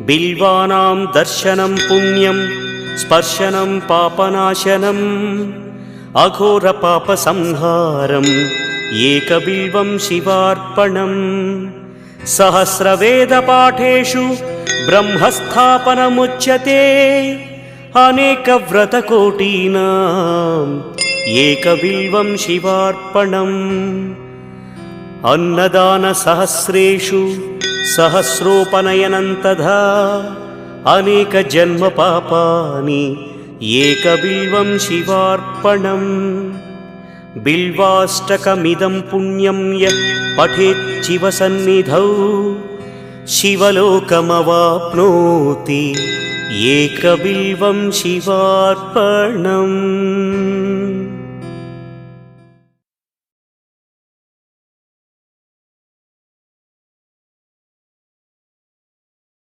बिल्वानां दर्शनं पुण्यं स्पर्शनं पापनाशनम् अघोरपापसंहारम् एकबिल्वं शिवार्पणम् सहस्रवेदपाठेषु ब्रह्मस्थापनमुच्यते अनेकव्रतकोटीनाम् एकबिल्वं शिवार्पणम् अन्नदानसहस्रेषु सहस्रोपनयनं तथा अनेकजन्मपापानि एकबिल्वं शिवार्पणम् बिल्वाष्टकमिदं पुण्यं यः पठेत् शिवसन्निधौ शिवलोकमवाप्नोति एकबिल्वं शिवार्पणम्।